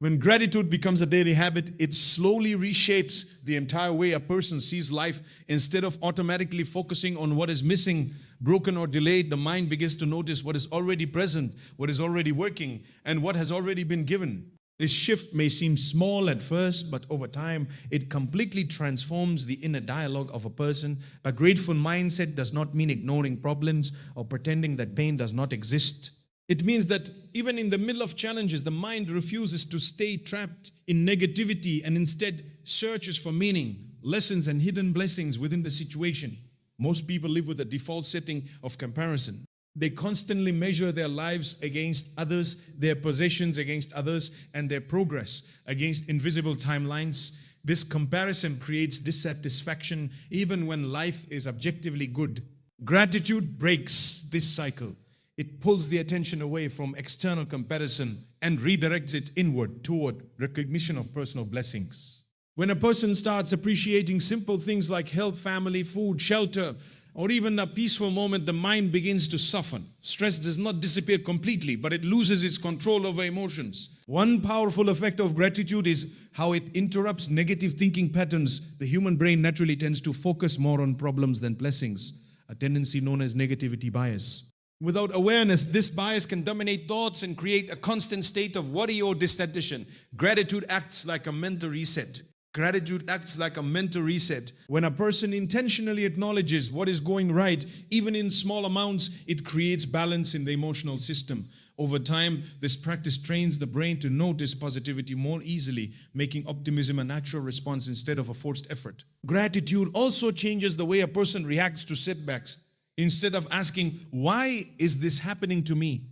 When gratitude becomes a daily habit, it slowly reshapes the entire way a person sees life. Instead of automatically focusing on what is missing, broken, or delayed, the mind begins to notice what is already present, what is already working, and what has already been given. This shift may seem small at first, but over time, it completely transforms the inner dialogue of a person. A grateful mindset does not mean ignoring problems or pretending that pain does not exist. It means that even in the middle of challenges, the mind refuses to stay trapped in negativity and instead searches for meaning, lessons, and hidden blessings within the situation. Most people live with a default setting of comparison. They constantly measure their lives against others, their possessions against others, and their progress against invisible timelines. This comparison creates dissatisfaction even when life is objectively good. Gratitude breaks this cycle. It pulls the attention away from external comparison and redirects it inward toward recognition of personal blessings. When a person starts appreciating simple things like health, family, food, shelter, or even a peaceful moment, the mind begins to soften. Stress does not disappear completely, but it loses its control over emotions. One powerful effect of gratitude is how it interrupts negative thinking patterns. The human brain naturally tends to focus more on problems than blessings, a tendency known as negativity bias. Without awareness, this bias can dominate thoughts and create a constant state of worry or dissatisfaction. Gratitude acts like a mental reset. Gratitude acts like a mental reset. When a person intentionally acknowledges what is going right, even in small amounts, it creates balance in the emotional system. Over time, this practice trains the brain to notice positivity more easily, making optimism a natural response instead of a forced effort. Gratitude also changes the way a person reacts to setbacks. Instead of asking, why is this happening to me?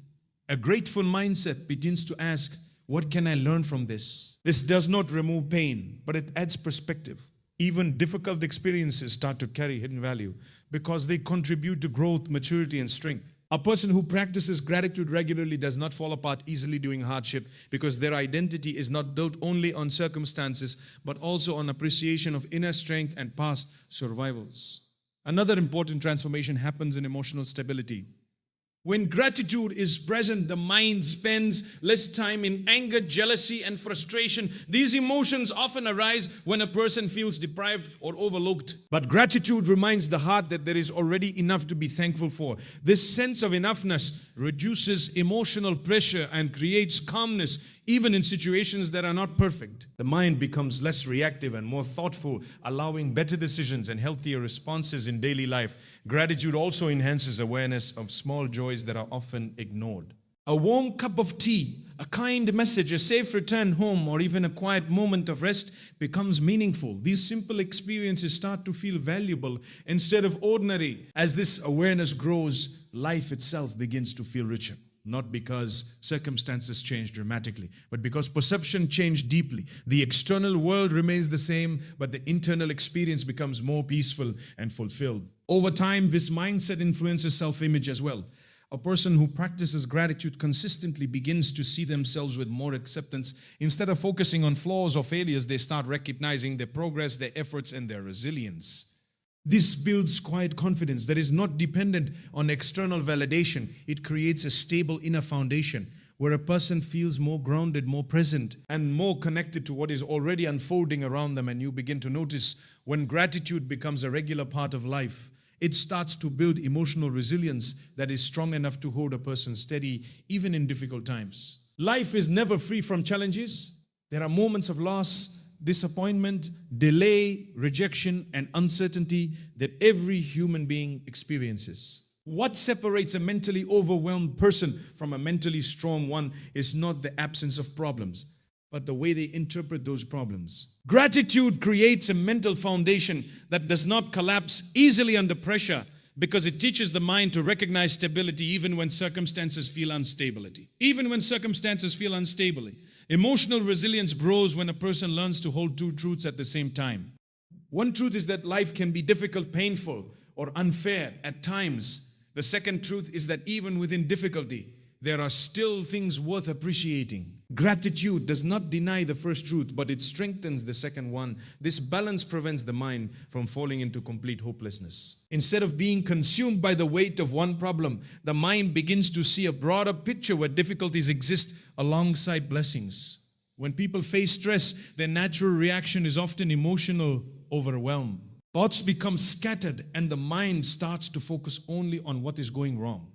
A grateful mindset begins to ask, what can I learn from this? This does not remove pain, but it adds perspective. Even difficult experiences start to carry hidden value because they contribute to growth, maturity, and strength. A person who practices gratitude regularly does not fall apart easily during hardship because their identity is not built only on circumstances, but also on appreciation of inner strength and past survivals. Another important transformation happens in emotional stability. When gratitude is present, the mind spends less time in anger, jealousy, and frustration. These emotions often arise when a person feels deprived or overlooked. But gratitude reminds the heart that there is already enough to be thankful for. This sense of enoughness reduces emotional pressure and creates calmness even in situations that are not perfect. The mind becomes less reactive and more thoughtful, allowing better decisions and healthier responses in daily life. Gratitude also enhances awareness of small joys that are often ignored. A warm cup of tea, a kind message, a safe return home, or even a quiet moment of rest becomes meaningful. These simple experiences start to feel valuable instead of ordinary. As this awareness grows, life itself begins to feel richer. Not because circumstances change dramatically, but because perception changed deeply. The external world remains the same, but the internal experience becomes more peaceful and fulfilled. Over time, this mindset influences self-image as well. A person who practices gratitude consistently begins to see themselves with more acceptance. Instead of focusing on flaws or failures, they start recognizing their progress, their efforts, and their resilience. This builds quiet confidence that is not dependent on external validation. It creates a stable inner foundation where a person feels more grounded, more present, and more connected to what is already unfolding around them. And you begin to notice when gratitude becomes a regular part of life, it starts to build emotional resilience that is strong enough to hold a person steady even in difficult times. Life is never free from challenges. There are moments of loss, disappointment, delay, rejection, and uncertainty that every human being experiences. What separates a mentally overwhelmed person from a mentally strong one is not the absence of problems, but the way they interpret those problems. Gratitude creates a mental foundation that does not collapse easily under pressure because it teaches the mind to recognize stability even when circumstances feel instability. Emotional resilience grows when a person learns to hold two truths at the same time. One truth is that life can be difficult, painful, or unfair at times. The second truth is that even within difficulty, there are still things worth appreciating. Gratitude does not deny the first truth, but it strengthens the second one. This balance prevents the mind from falling into complete hopelessness. Instead of being consumed by the weight of one problem, the mind begins to see a broader picture where difficulties exist alongside blessings. When people face stress, their natural reaction is often emotional overwhelm. Thoughts become scattered and the mind starts to focus only on what is going wrong.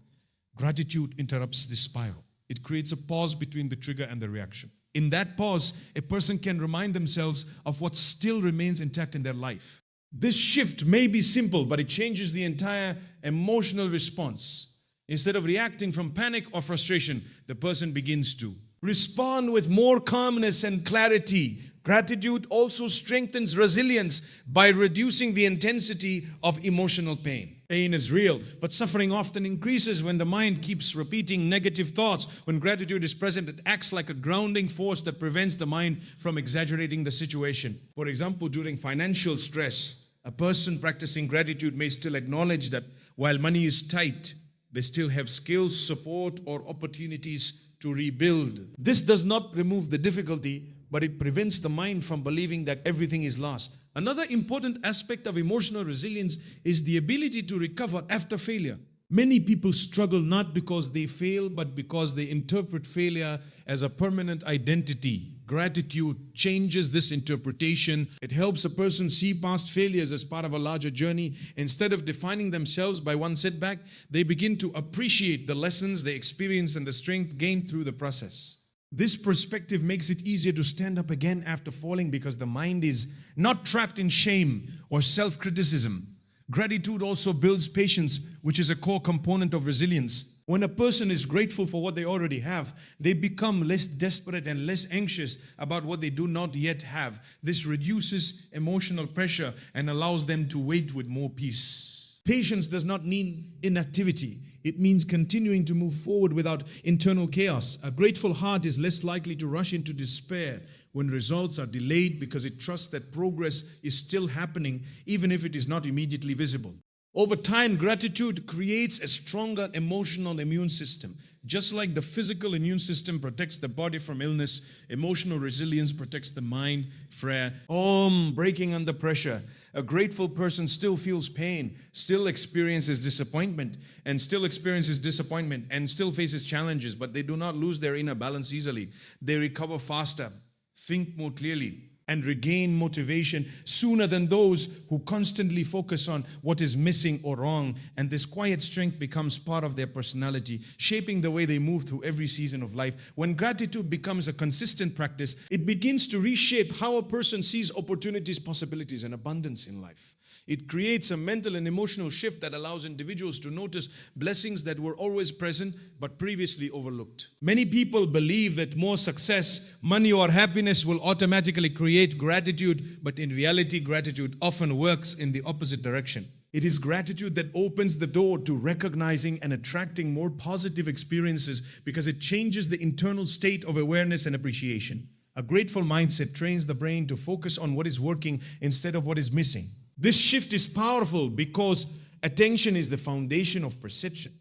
Gratitude interrupts this spiral. It creates a pause between the trigger and the reaction. In that pause, a person can remind themselves of what still remains intact in their life. This shift may be simple, but it changes the entire emotional response. Instead of reacting from panic or frustration, the person begins to respond with more calmness and clarity. Gratitude also strengthens resilience by reducing the intensity of emotional pain. Pain is real, but suffering often increases when the mind keeps repeating negative thoughts. When gratitude is present, it acts like a grounding force that prevents the mind from exaggerating the situation. For example, during financial stress, a person practicing gratitude may still acknowledge that while money is tight, they still have skills, support, or opportunities to rebuild. This does not remove the difficulty, but it prevents the mind from believing that everything is lost. Another important aspect of emotional resilience is the ability to recover after failure. Many people struggle not because they fail, but because they interpret failure as a permanent identity. Gratitude changes this interpretation. It helps a person see past failures as part of a larger journey. Instead of defining themselves by one setback, they begin to appreciate the lessons they experience and the strength gained through the process. This perspective makes it easier to stand up again after falling because the mind is not trapped in shame or self-criticism. Gratitude also builds patience, which is a core component of resilience. When a person is grateful for what they already have, they become less desperate and less anxious about what they do not yet have. This reduces emotional pressure and allows them to wait with more peace. Patience does not mean inactivity. It means continuing to move forward without internal chaos. A grateful heart is less likely to rush into despair when results are delayed because it trusts that progress is still happening even if it is not immediately visible. Over time, gratitude creates a stronger emotional immune system. Just like the physical immune system protects the body from illness, emotional resilience protects the mind from breaking under pressure. A grateful person still feels pain, still experiences disappointment, and still faces challenges, but they do not lose their inner balance easily. They recover faster, think more clearly, and regain motivation sooner than those who constantly focus on what is missing or wrong. And this quiet strength becomes part of their personality, shaping the way they move through every season of life. When gratitude becomes a consistent practice, it begins to reshape how a person sees opportunities, possibilities, and abundance in life. It creates a mental and emotional shift that allows individuals to notice blessings that were always present but previously overlooked. Many people believe that more success, money, or happiness will automatically create gratitude, but in reality, gratitude often works in the opposite direction. It is gratitude that opens the door to recognizing and attracting more positive experiences because it changes the internal state of awareness and appreciation. A grateful mindset trains the brain to focus on what is working instead of what is missing. This shift is powerful because attention is the foundation of perception.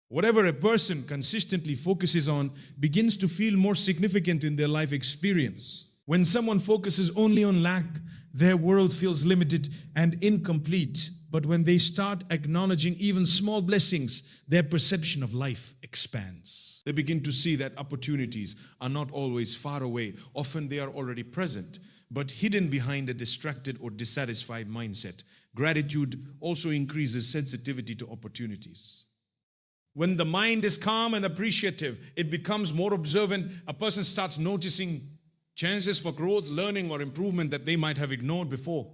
Whatever a person consistently focuses on begins to feel more significant in their life experience. When someone focuses only on lack, their world feels limited and incomplete. But when they start acknowledging even small blessings, their perception of life expands. They begin to see that opportunities are not always far away. Often they are already present, but hidden behind a distracted or dissatisfied mindset. Gratitude also increases sensitivity to opportunities. When the mind is calm and appreciative, it becomes more observant. A person starts noticing chances for growth, learning, or improvement that they might have ignored before.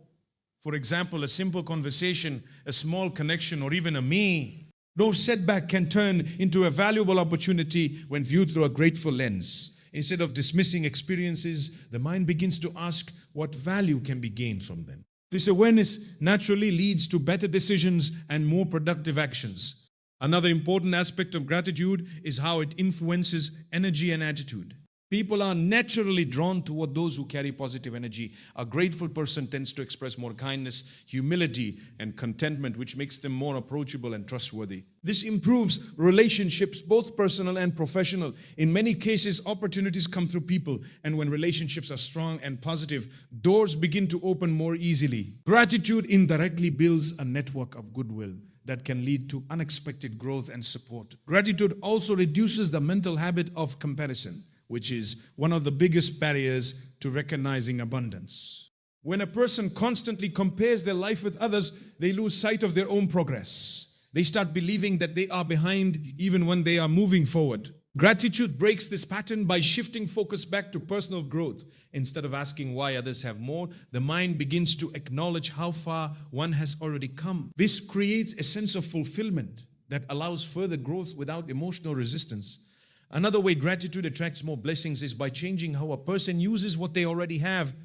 For example, a simple conversation, a small connection, or even a me. No setback can turn into a valuable opportunity when viewed through a grateful lens. Instead of dismissing experiences, the mind begins to ask what value can be gained from them. This awareness naturally leads to better decisions and more productive actions. Another important aspect of gratitude is how it influences energy and attitude. People are naturally drawn toward those who carry positive energy. A grateful person tends to express more kindness, humility, and contentment, which makes them more approachable and trustworthy. This improves relationships, both personal and professional. In many cases, opportunities come through people, and when relationships are strong and positive, doors begin to open more easily. Gratitude indirectly builds a network of goodwill that can lead to unexpected growth and support. Gratitude also reduces the mental habit of comparison. which is one of the biggest barriers to recognizing abundance. When a person constantly compares their life with others, they lose sight of their own progress. They start believing that they are behind even when they are moving forward. Gratitude breaks this pattern by shifting focus back to personal growth. Instead of asking why others have more, the mind begins to acknowledge how far one has already come. This creates a sense of fulfillment that allows further growth without emotional resistance. Another way gratitude attracts more blessings is by changing how a person uses what they already have.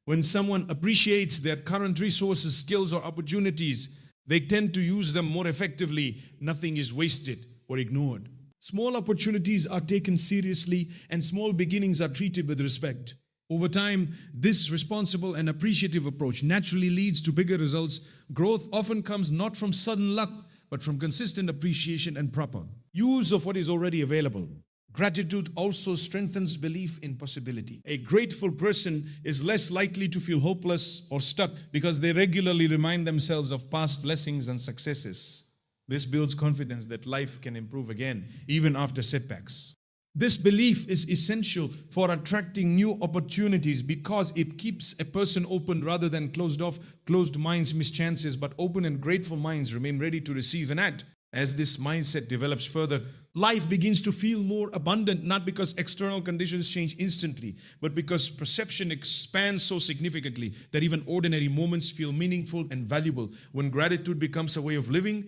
When someone appreciates their current resources, skills, or opportunities, they tend to use them more effectively. Nothing is wasted or ignored. Small opportunities are taken seriously and small beginnings are treated with respect. Over time, this responsible and appreciative approach naturally leads to bigger results. Growth often comes not from sudden luck, but from consistent appreciation and proper use of what is already available. Gratitude also strengthens belief in possibility. A grateful person is less likely to feel hopeless or stuck because they regularly remind themselves of past blessings and successes. This builds confidence that life can improve again, even after setbacks. This belief is essential for attracting new opportunities because it keeps a person open rather than closed off. Closed minds miss chances, but open and grateful minds remain ready to receive and act. As this mindset develops further, life begins to feel more abundant, not because external conditions change instantly, but because perception expands so significantly that even ordinary moments feel meaningful and valuable. When gratitude becomes a way of living,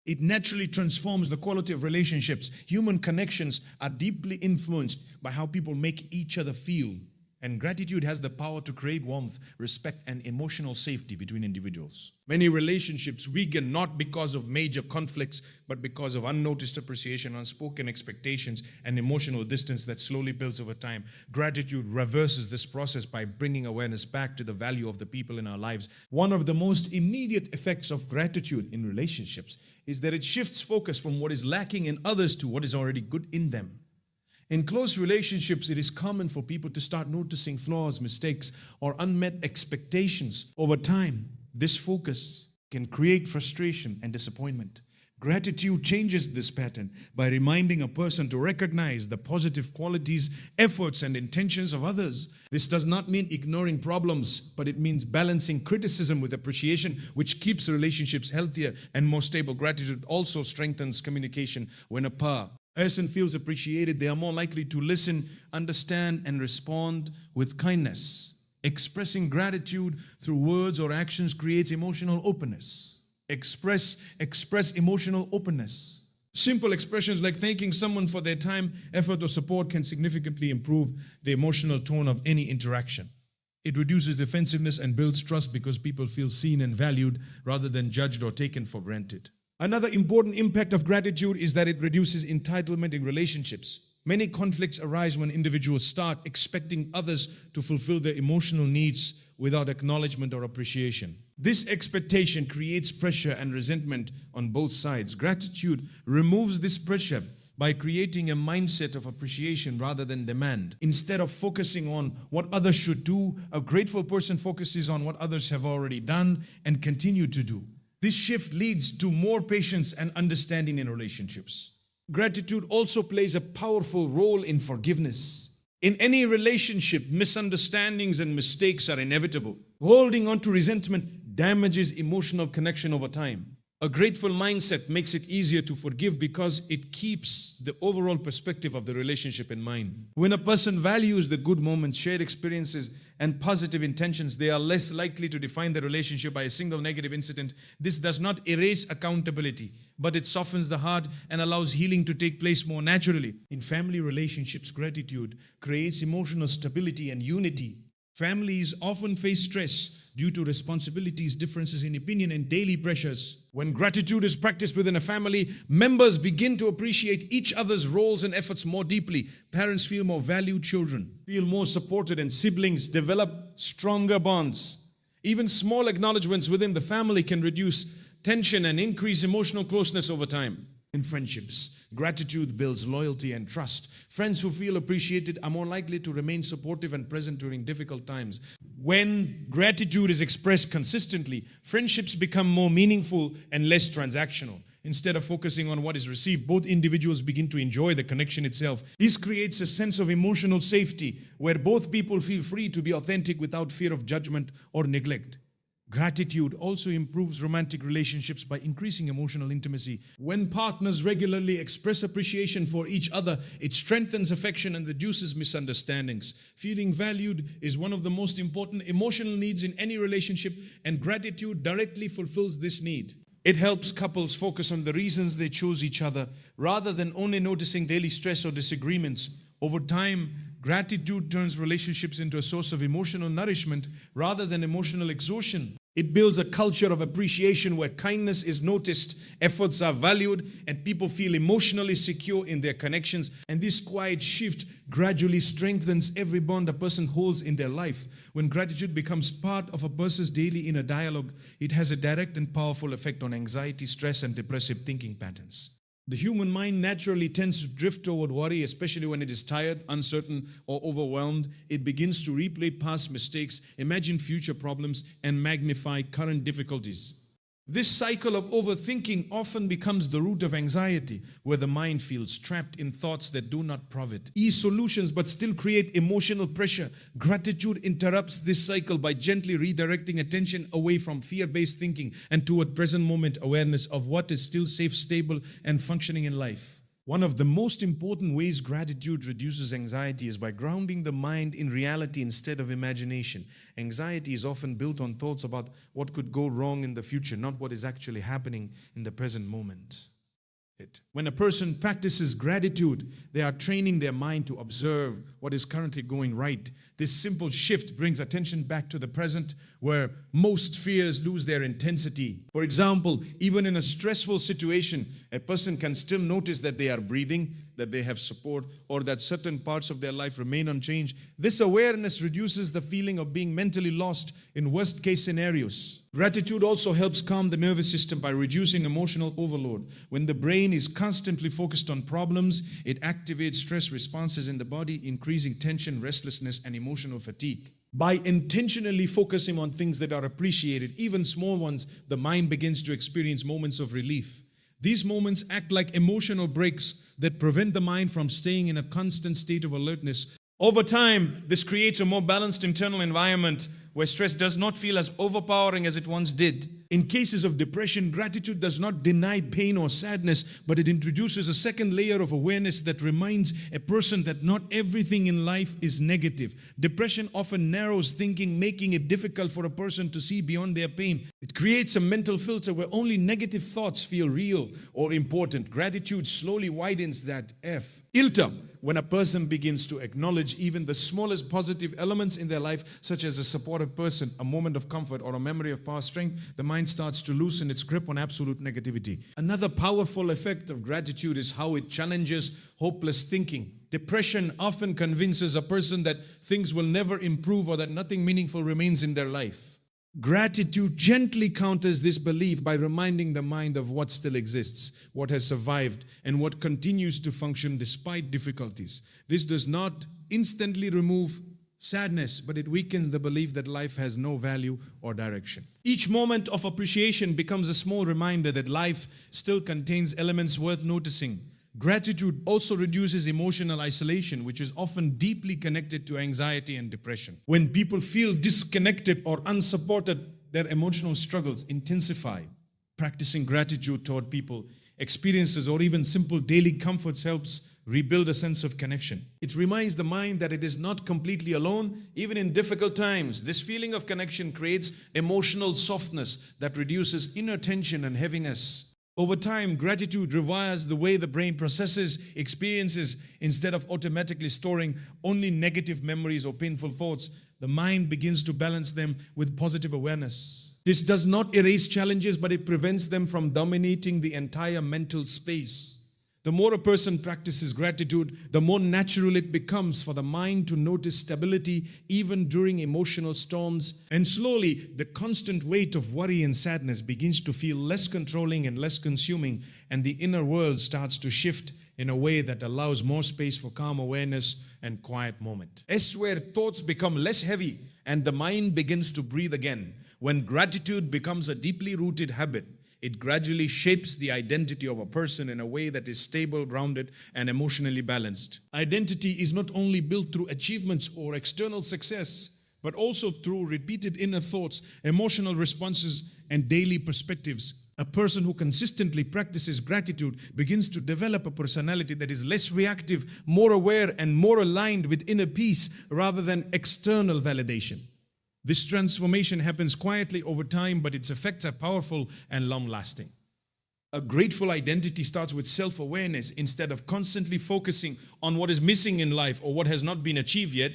it naturally transforms the quality of relationships. Human connections are deeply influenced by how people make each other feel. And gratitude has the power to create warmth, respect, and emotional safety between individuals. Many relationships weaken not because of major conflicts, but because of unnoticed appreciation, unspoken expectations, and emotional distance that slowly builds over time. Gratitude reverses this process by bringing awareness back to the value of the people in our lives. One of the most immediate effects of gratitude in relationships is that it shifts focus from what is lacking in others to what is already good in them. In close relationships, it is common for people to start noticing flaws, mistakes, or unmet expectations. Over time, this focus can create frustration and disappointment. Gratitude changes this pattern by reminding a person to recognize the positive qualities, efforts, and intentions of others. This does not mean ignoring problems, but it means balancing criticism with appreciation, which keeps relationships healthier and more stable. Gratitude also strengthens communication. When a person feels appreciated, they are more likely to listen, understand, and respond with kindness. Expressing gratitude through words or actions creates emotional openness. Express emotional openness. Simple expressions like thanking someone for their time, effort, or support can significantly improve the emotional tone of any interaction. It reduces defensiveness and builds trust because people feel seen and valued rather than judged or taken for granted. Another important impact of gratitude is that it reduces entitlement in relationships. Many conflicts arise when individuals start expecting others to fulfill their emotional needs without acknowledgement or appreciation. This expectation creates pressure and resentment on both sides. Gratitude removes this pressure by creating a mindset of appreciation rather than demand. Instead of focusing on what others should do, a grateful person focuses on what others have already done and continue to do. This shift leads to more patience and understanding in relationships. Gratitude also plays a powerful role in forgiveness. In any relationship, misunderstandings and mistakes are inevitable. Holding on to resentment damages emotional connection over time. A grateful mindset makes it easier to forgive because it keeps the overall perspective of the relationship in mind. When a person values the good moments, shared experiences, and positive intentions, they are less likely to define the relationship by a single negative incident. This does not erase accountability, but it softens the heart and allows healing to take place more naturally. In family relationships, gratitude creates emotional stability and unity. Families often face stress due to responsibilities, differences in opinion, and daily pressures. When gratitude is practiced within a family, members begin to appreciate each other's roles and efforts more deeply. Parents feel more valued, children feel more supported, and siblings develop stronger bonds. Even small acknowledgements within the family can reduce tension and increase emotional closeness over time. In friendships, gratitude builds loyalty and trust. Friends who feel appreciated are more likely to remain supportive and present during difficult times. When gratitude is expressed consistently, friendships become more meaningful and less transactional. instead of focusing on what is received. Both individuals begin to enjoy the connection itself. This creates a sense of emotional safety where both people feel free to be authentic without fear of judgment or neglect. Gratitude also improves romantic relationships by increasing emotional intimacy. When partners regularly express appreciation for each other, it strengthens affection and reduces misunderstandings. Feeling valued is one of the most important emotional needs in any relationship, and gratitude directly fulfills this need. It helps couples focus on the reasons they chose each other rather than only noticing daily stress or disagreements. Over time, gratitude turns relationships into a source of emotional nourishment rather than emotional exhaustion. It builds a culture of appreciation where kindness is noticed, efforts are valued, and people feel emotionally secure in their connections. And this quiet shift gradually strengthens every bond a person holds in their life. When gratitude becomes part of a person's daily inner dialogue, it has a direct and powerful effect on anxiety, stress, and depressive thinking patterns. The human mind naturally tends to drift toward worry, especially when it is tired, uncertain, or overwhelmed. It begins to replay past mistakes, imagine future problems, and magnify current difficulties. This cycle of overthinking often becomes the root of anxiety, where the mind feels trapped in thoughts that do not provide ease solutions but still create emotional pressure. Gratitude interrupts this cycle by gently redirecting attention away from fear-based thinking and toward present moment awareness of what is still safe, stable, and functioning in life. One of the most important ways gratitude reduces anxiety is by grounding the mind in reality instead of imagination. Anxiety is often built on thoughts about what could go wrong in the future, not what is actually happening in the present moment. When a person practices gratitude, they are training their mind to observe what is currently going right. This simple shift brings attention back to the present, where most fears lose their intensity. For example, even in a stressful situation, a person can still notice that they are breathing, that they have support, or that certain parts of their life remain unchanged. This awareness reduces the feeling of being mentally lost in worst-case scenarios. Gratitude also helps calm the nervous system by reducing emotional overload. When the brain is constantly focused on problems, it activates stress responses in the body, increasing tension, restlessness, and emotional fatigue. By intentionally focusing on things that are appreciated, even small ones, the mind begins to experience moments of relief. These moments act like emotional breaks that prevent the mind from staying in a constant state of alertness. Over time, this creates a more balanced internal environment where stress does not feel as overpowering as it once did. In cases of depression, gratitude does not deny pain or sadness, but it introduces a second layer of awareness that reminds a person that not everything in life is negative. Depression often narrows thinking, making it difficult for a person to see beyond their pain. It creates a mental filter where only negative thoughts feel real or important. Gratitude slowly widens that filter. When a person begins to acknowledge even the smallest positive elements in their life, such as a supportive person, a moment of comfort, or a memory of past strength, the mind starts to loosen its grip on absolute negativity. Another powerful effect of gratitude is how it challenges hopeless thinking. Depression often convinces a person that things will never improve or that nothing meaningful remains in their life. Gratitude gently counters this belief by reminding the mind of what still exists, what has survived, and what continues to function despite difficulties. This does not instantly remove sadness, but it weakens the belief that life has no value or direction. Each moment of appreciation becomes a small reminder that life still contains elements worth noticing. Gratitude also reduces emotional isolation, which is often deeply connected to anxiety and depression. When people feel disconnected or unsupported, their emotional struggles intensify. Practicing gratitude toward people, experiences, or even simple daily comforts helps rebuild a sense of connection. It reminds the mind that it is not completely alone, even in difficult times. This feeling of connection creates emotional softness that reduces inner tension and heaviness. Over time, gratitude rewires the way the brain processes experiences. Instead of automatically storing only negative memories or painful thoughts, the mind begins to balance them with positive awareness. This does not erase challenges, but it prevents them from dominating the entire mental space. The more a person practices gratitude, the more natural it becomes for the mind to notice stability even during emotional storms. And slowly, the constant weight of worry and sadness begins to feel less controlling and less consuming, and the inner world starts to shift in a way that allows more space for calm awareness and quiet moment. It's where thoughts become less heavy and the mind begins to breathe again. When gratitude becomes a deeply rooted habit, It gradually shapes the identity of a person in a way that is stable, grounded, and emotionally balanced. Identity is not only built through achievements or external success, but also through repeated inner thoughts, emotional responses, and daily perspectives. A person who consistently practices gratitude begins to develop a personality that is less reactive, more aware, and more aligned with inner peace rather than external validation. This transformation happens quietly over time, but its effects are powerful and long-lasting. A grateful identity starts with self-awareness. Instead of constantly focusing on what is missing in life or what has not been achieved yet,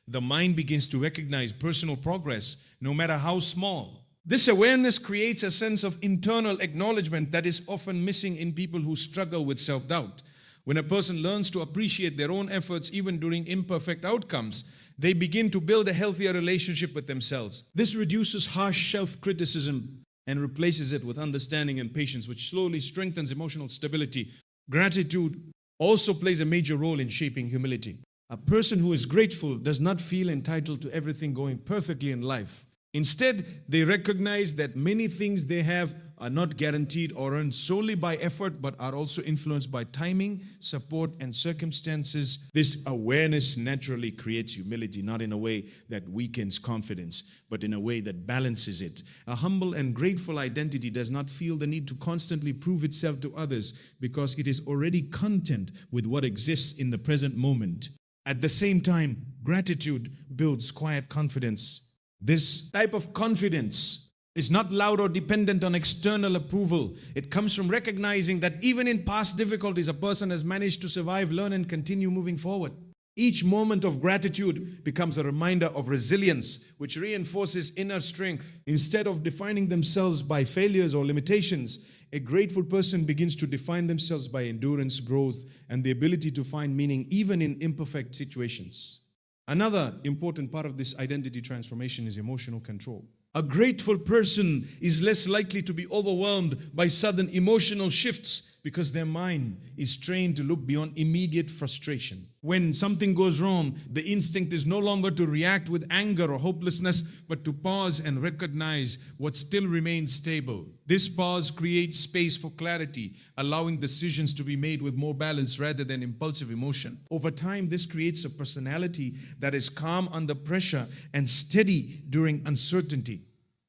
the mind begins to recognize personal progress, no matter how small. This awareness creates a sense of internal acknowledgement that is often missing in people who struggle with self-doubt. When a person learns to appreciate their own efforts even during imperfect outcomes, they begin to build a healthier relationship with themselves. This reduces harsh self-criticism and replaces it with understanding and patience, which slowly strengthens emotional stability. Gratitude also plays a major role in shaping humility. A person who is grateful does not feel entitled to everything going perfectly in life. Instead, they recognize that many things they have are not guaranteed or earned solely by effort, but are also influenced by timing, support, and circumstances. This awareness naturally creates humility, not in a way that weakens confidence, but in a way that balances it. A humble and grateful identity does not feel the need to constantly prove itself to others because it is already content with what exists in the present moment. At the same time, gratitude builds quiet confidence. This type of confidence is not loud or dependent on external approval. It comes from recognizing that even in past difficulties, a person has managed to survive, learn, and continue moving forward. Each moment of gratitude becomes a reminder of resilience, which reinforces inner strength. Instead of defining themselves by failures or limitations, a grateful person begins to define themselves by endurance, growth, and the ability to find meaning even in imperfect situations. Another important part of this identity transformation is emotional control. A grateful person is less likely to be overwhelmed by sudden emotional shifts because their mind is trained to look beyond immediate frustration. When something goes wrong, the instinct is no longer to react with anger or hopelessness, but to pause and recognize what still remains stable. This pause creates space for clarity, allowing decisions to be made with more balance rather than impulsive emotion. Over time, this creates a personality that is calm under pressure and steady during uncertainty.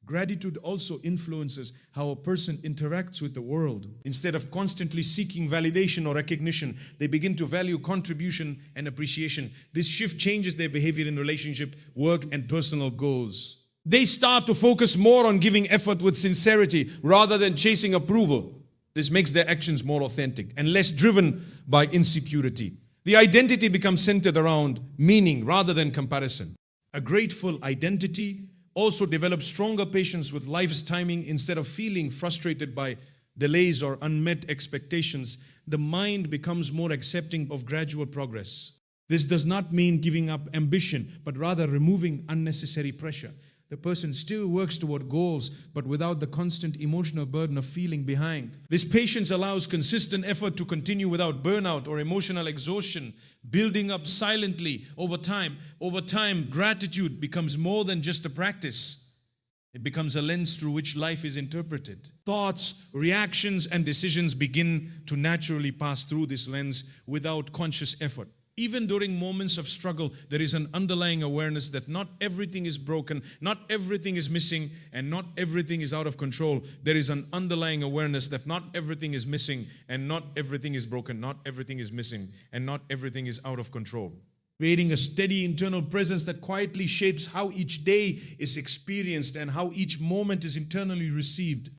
Gratitude also influences how a person interacts with the world. Instead of constantly seeking validation or recognition, they begin to value contribution and appreciation. This shift changes their behavior in relationship, work, and personal goals. They start to focus more on giving effort with sincerity rather than chasing approval. This makes their actions more authentic and less driven by insecurity. The identity becomes centered around meaning rather than comparison. A grateful identity also develops stronger patience with life's timing. Instead of feeling frustrated by delays or unmet expectations, the mind becomes more accepting of gradual progress. This does not mean giving up ambition, but rather removing unnecessary pressure. The person still works toward goals, but without the constant emotional burden of feeling behind. This patience allows consistent effort to continue without burnout or emotional exhaustion, building up silently over time. Over time, gratitude becomes more than just a practice. It becomes a lens through which life is interpreted. Thoughts, reactions, and decisions begin to naturally pass through this lens without conscious effort. Even during moments of struggle, there is an underlying awareness that not everything is broken, not everything is missing, and not everything is out of control. There is an underlying awareness that not everything is missing, and not everything is broken, not everything is missing, and not everything is out of control. Creating a steady internal presence that quietly shapes how each day is experienced and how each moment is internally received.